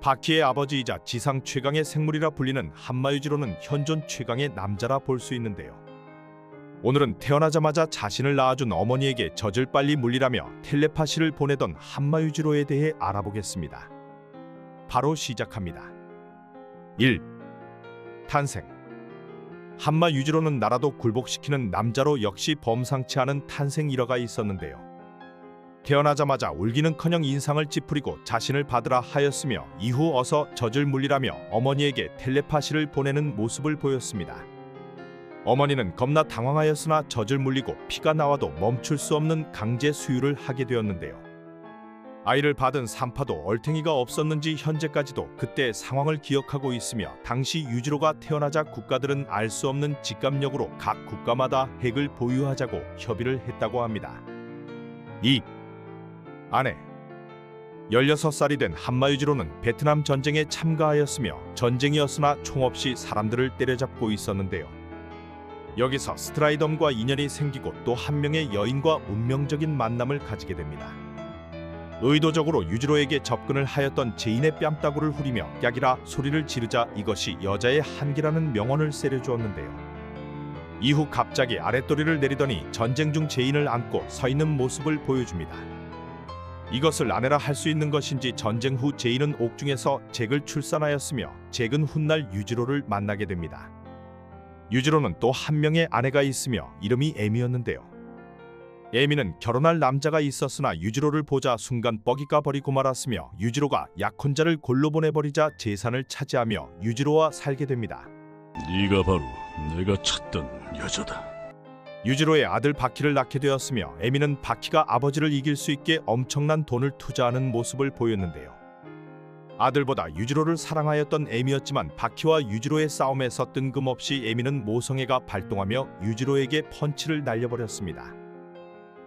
바퀴의 아버지이자 지상 최강의 생물이라 불리는 한마유지로는 현존 최강의 남자라 볼 수 있는데요. 오늘은 태어나자마자 자신을 낳아준 어머니에게 젖을 빨리 물리라며 텔레파시를 보내던 한마유지로에 대해 알아보겠습니다. 바로 시작합니다. 1. 탄생. 한마유지로는 나라도 굴복시키는 남자로 역시 범상치 않은 탄생 일화가 있었는데요. 태어나자마자 울기는커녕 인상을 찌푸리고 자신을 받으라 하였으며 이후 어서 젖을 물리라며 어머니에게 텔레파시를 보내는 모습을 보였습니다. 어머니는 겁나 당황하였으나 젖을 물리고 피가 나와도 멈출 수 없는 강제 수유를 하게 되었는데요. 아이를 받은 산파도 얼탱이가 없었는지 현재까지도 그때 상황을 기억하고 있으며 당시 유지로가 태어나자 국가들은 알 수 없는 직감력으로 각 국가마다 핵을 보유하자고 협의를 했다고 합니다. 2. 아내. 16살이 된 한마유지로는 베트남 전쟁에 참가하였으며 전쟁이었으나 총 없이 사람들을 때려잡고 있었는데요. 여기서 스트라이덤과 인연이 생기고 또 한 명의 여인과 운명적인 만남을 가지게 됩니다. 의도적으로 유지로에게 접근을 하였던 제인의 뺨따구를 후리며 깍이라 소리를 지르자 이것이 여자의 한계라는 명언을 세려주었는데요. 이후 갑자기 아랫도리를 내리더니 전쟁 중 제인을 안고 서 있는 모습을 보여줍니다. 이것을 아내라 할 수 있는 것인지 전쟁 후 제인은 옥중에서 잭을 출산하였으며 잭은 훗날 유지로를 만나게 됩니다. 유지로는 또 한 명의 아내가 있으며 이름이 에미였는데요. 에미는 결혼할 남자가 있었으나 유지로를 보자 순간 뻐기가 버리고 말았으며 유지로가 약혼자를 골로 보내버리자 재산을 차지하며 유지로와 살게 됩니다. 네가 바로 내가 찾던 여자다. 유지로의 아들 바퀴를 낳게 되었으며 에미는 바퀴가 아버지를 이길 수 있게 엄청난 돈을 투자하는 모습을 보였는데요. 아들보다 유지로를 사랑하였던 에미였지만 바퀴와 유지로의 싸움에서 뜬금없이 에미는 모성애가 발동하며 유지로에게 펀치를 날려버렸습니다.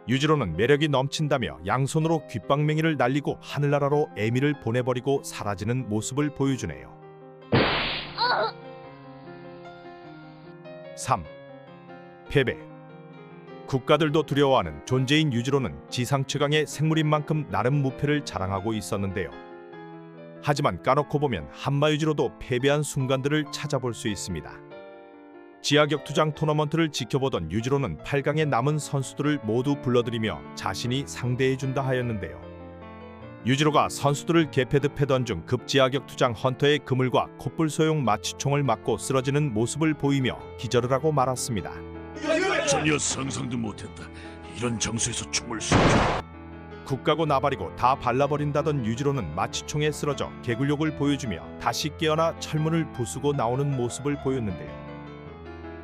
유지로는 매력이 넘친다며 양손으로 귓방맹이를 날리고 하늘나라로 에미를 보내버리고 사라지는 모습을 보여주네요. 3. 패배. 국가들도 두려워하는 존재인 유지로는 지상 최강의 생물인 만큼 나름 무패를 자랑하고 있었는데요. 하지만 까놓고 보면 한마유지로도 패배한 순간들을 찾아볼 수 있습니다. 지하격투장 토너먼트를 지켜보던 유지로는 8강에 남은 선수들을 모두 불러들이며 자신이 상대해준다 하였는데요. 유지로가 선수들을 개패듯패던 중 급지하격투장 헌터의 그물과 콧불 소용 마취총을 맞고 쓰러지는 모습을 보이며 기절을 하고 말았습니다. 전혀 상상도 못했다. 이런 장소에서 총을 쏘죠. 국가고 나발이고 다 발라버린다던 유지로는 마취총에 쓰러져 개굴욕을 보여주며 다시 깨어나 철문을 부수고 나오는 모습을 보였는데요.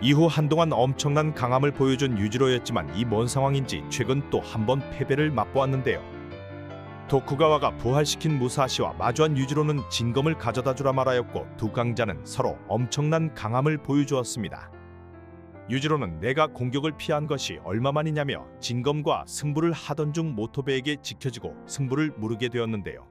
이후 한동안 엄청난 강함을 보여준 유지로였지만 이 뭔 상황인지 최근 또 한 번 패배를 맛보았는데요. 도쿠가와가 부활시킨 무사시와 마주한 유지로는 진검을 가져다주라 말하였고 두 강자는 서로 엄청난 강함을 보여주었습니다. 유지로는 내가 공격을 피한 것이 얼마만이냐며 진검과 승부를 하던 중 모토베에게 지켜지고 승부를 무르게 되었는데요.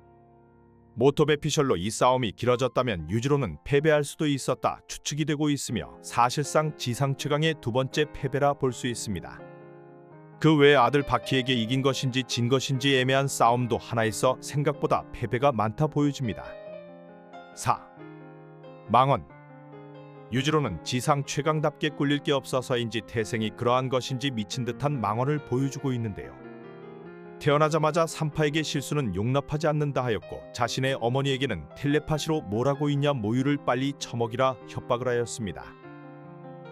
모토베 피셜로 이 싸움이 길어졌다면 유지로는 패배할 수도 있었다 추측이 되고 있으며 사실상 지상 최강의 두 번째 패배라 볼 수 있습니다. 그 외에 아들 바퀴에게 이긴 것인지 진 것인지 애매한 싸움도 하나 있어 생각보다 패배가 많다 보여집니다. 4. 망언. 유지로는 지상 최강답게 꿀릴 게 없어서인지 태생이 그러한 것인지 미친 듯한 망언을 보여주고 있는데요. 태어나자마자 산파에게 실수는 용납하지 않는다 하였고 자신의 어머니에게는 텔레파시로 뭐라고 있냐 모유를 빨리 처먹이라 협박을 하였습니다.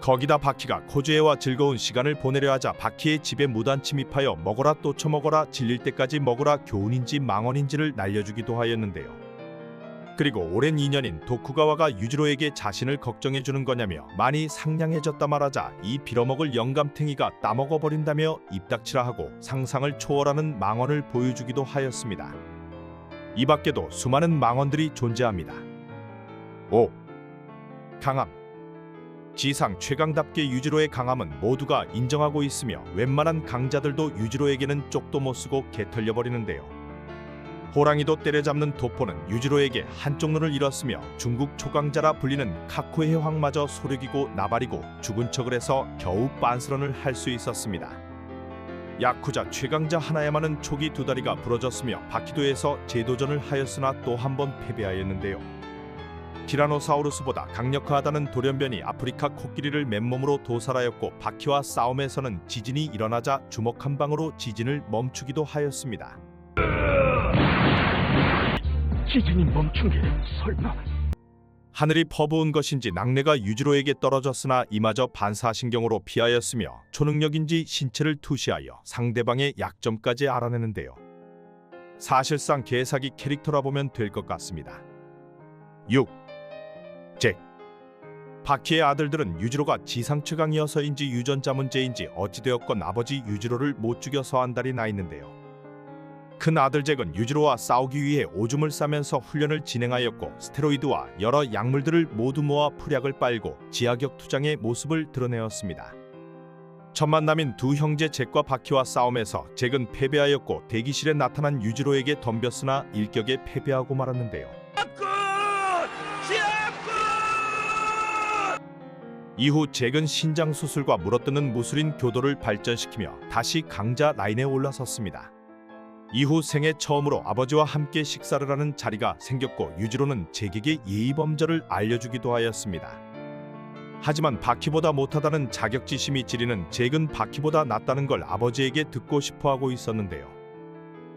거기다 바퀴가 코주애와 즐거운 시간을 보내려 하자 바퀴의 집에 무단 침입하여 먹어라 또 처먹어라 질릴 때까지 먹으라 교훈인지 망언인지를 날려주기도 하였는데요. 그리고 오랜 인연인 도쿠가와가 유지로에게 자신을 걱정해주는 거냐며 많이 상냥해졌다 말하자 이 빌어먹을 영감탱이가 따먹어버린다며 입닥치라 하고 상상을 초월하는 망언을 보여주기도 하였습니다. 이 밖에도 수많은 망언들이 존재합니다. 5. 강함. 지상 최강답게 유지로의 강함은 모두가 인정하고 있으며 웬만한 강자들도 유지로에게는 쪽도 못 쓰고 개털려버리는데요. 호랑이도 때려잡는 도포는 유지로에게 한쪽 눈을 잃었으며 중국 초강자라 불리는 카쿠의 황마저 소력이고 나발이고 죽은 척을 해서 겨우 빤스런을 할 수 있었습니다. 야쿠자 최강자 하나야마는 초기 두 다리가 부러졌으며 바퀴도에서 재도전을 하였으나 또 한 번 패배하였는데요. 티라노사우루스보다 강력하다는 돌연변이 아프리카 코끼리를 맨몸으로 도살하였고 바퀴와 싸움에서는 지진이 일어나자 주먹 한 방으로 지진을 멈추기도 하였습니다. 지진이 멈춘 게 설마? 하늘이 퍼부은 것인지 낙뢰가 유지로에게 떨어졌으나 이마저 반사신경으로 피하였으며 초능력인지 신체를 투시하여 상대방의 약점까지 알아내는데요. 사실상 개사기 캐릭터라 보면 될 것 같습니다. 6. 잭. 바퀴의 아들들은 유지로가 지상 최강이어서인지 유전자 문제인지 어찌되었건 아버지 유지로를 못 죽여서 한 달이 나 있는데요. 큰 아들 잭은 유지로와 싸우기 위해 오줌을 싸면서 훈련을 진행하였고 스테로이드와 여러 약물들을 모두 모아 풀약을 빨고 지하격 투장의 모습을 드러내었습니다. 첫 만남인 두 형제 잭과 바퀴와 싸움에서 잭은 패배하였고 대기실에 나타난 유지로에게 덤볐으나 일격에 패배하고 말았는데요. 이후 잭은 신장 수술과 물어뜯는 무술인 교도를 발전시키며 다시 강자 라인에 올라섰습니다. 이후 생애 처음으로 아버지와 함께 식사를 하는 자리가 생겼고 유지로는 잭에게 예의범절을 알려주기도 하였습니다. 하지만 바퀴보다 못하다는 자격지심이 지리는 잭은 바퀴보다 낫다는 걸 아버지에게 듣고 싶어하고 있었는데요.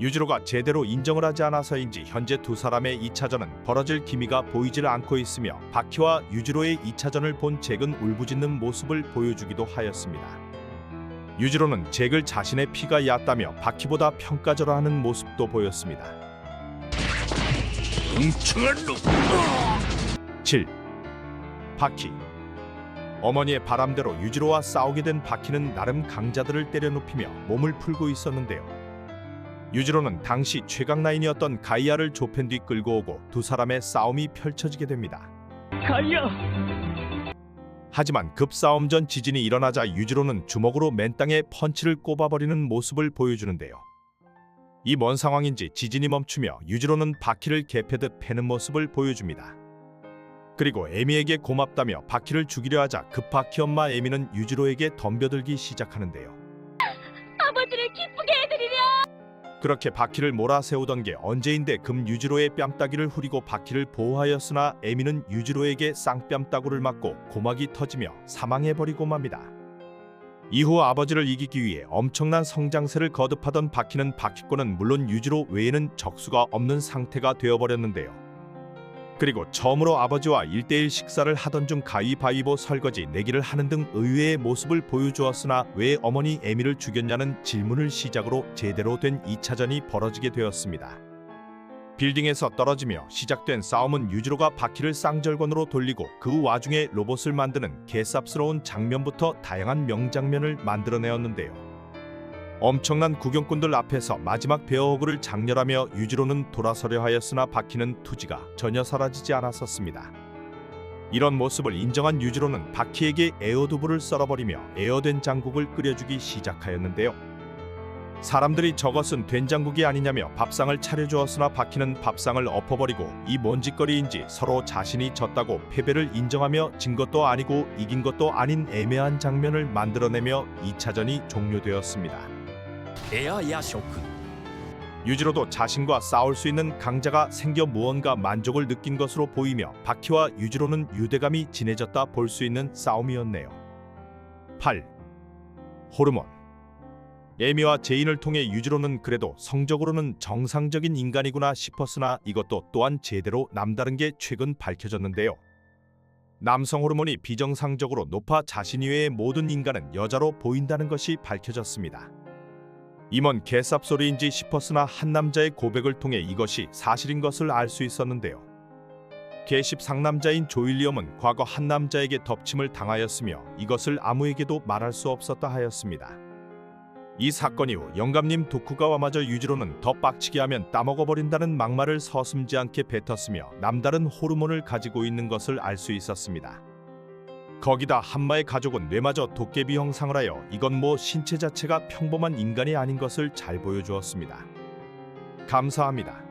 유지로가 제대로 인정을 하지 않아서인지 현재 두 사람의 2차전은 벌어질 기미가 보이질 않고 있으며 바퀴와 유지로의 2차전을 본 잭은 울부짖는 모습을 보여주기도 하였습니다. 유지로는 잭을 자신의 피가 얕다며 바퀴보다 평가절하하는 모습도 보였습니다. 멍청한 놈! 7. 바퀴. 어머니의 바람대로 유지로와 싸우게 된 바퀴는 나름 강자들을 때려눕히며 몸을 풀고 있었는데요. 유지로는 당시 최강라인이었던 가이아를 조펜 뒤 끌고 오고 두 사람의 싸움이 펼쳐지게 됩니다. 가이아! 하지만 급싸움 전 지진이 일어나자 유지로는 주먹으로 맨 땅에 펀치를 꼽아버리는 모습을 보여주는데요. 이 뭔 상황인지 지진이 멈추며 유지로는 바퀴를 개패듯 패는 모습을 보여줍니다. 그리고 에미에게 고맙다며 바퀴를 죽이려 하자 급 바퀴 엄마 에미는 유지로에게 덤벼들기 시작하는데요. 아버지를 기쁘게 해드리려. 그렇게 바퀴를 몰아세우던 게 언제인데 금 유지로의 뺨따기를 후리고 바퀴를 보호하였으나 에미는 유지로에게 쌍뺨따구를 맞고 고막이 터지며 사망해버리고 맙니다. 이후 아버지를 이기기 위해 엄청난 성장세를 거듭하던 바퀴는 바퀴꾼은 물론 유지로 외에는 적수가 없는 상태가 되어버렸는데요. 그리고 처음으로 아버지와 1대1 식사를 하던 중 가위바위보 설거지 내기를 하는 등 의외의 모습을 보여주었으나 왜 어머니 에미를 죽였냐는 질문을 시작으로 제대로 된 2차전이 벌어지게 되었습니다. 빌딩에서 떨어지며 시작된 싸움은 유지로가 바퀴를 쌍절곤으로 돌리고 그 와중에 로봇을 만드는 개쌉스러운 장면부터 다양한 명장면을 만들어내었는데요. 엄청난 구경꾼들 앞에서 마지막 베어호그를 장렬하며 유지로는 돌아서려 하였으나 바퀴는 투지가 전혀 사라지지 않았었습니다. 이런 모습을 인정한 유지로는 바퀴에게 에어두부를 썰어버리며 에어된 장국을 끓여주기 시작하였는데요. 사람들이 저것은 된장국이 아니냐며 밥상을 차려주었으나 바퀴는 밥상을 엎어버리고 이 뭔 짓거리인지 서로 자신이 졌다고 패배를 인정하며 진 것도 아니고 이긴 것도 아닌 애매한 장면을 만들어내며 2차전이 종료되었습니다. 에어 야쇼크. 유지로도 자신과 싸울 수 있는 강자가 생겨 무언가 만족을 느낀 것으로 보이며 바퀴와 유지로는 유대감이 진해졌다 볼 수 있는 싸움이었네요. 8. 호르몬. 에미와 제인을 통해 유지로는 그래도 성적으로는 정상적인 인간이구나 싶었으나 이것도 또한 제대로 남다른 게 최근 밝혀졌는데요. 남성 호르몬이 비정상적으로 높아 자신 이외의 모든 인간은 여자로 보인다는 것이 밝혀졌습니다. 임원 개쌉소리인지 싶었으나 한 남자의 고백을 통해 이것이 사실인 것을 알 수 있었는데요. 개십 상남자인 조일리엄은 과거 한 남자에게 덮침을 당하였으며 이것을 아무에게도 말할 수 없었다 하였습니다. 이 사건 이후 영감님 도쿠가와마저 유지로는 더 빡치게 하면 따먹어버린다는 막말을 서슴지 않게 뱉었으며 남다른 호르몬을 가지고 있는 것을 알 수 있었습니다. 거기다 한마의 가족은 뇌마저 도깨비 형상을 하여 이건 뭐 신체 자체가 평범한 인간이 아닌 것을 잘 보여주었습니다. 감사합니다.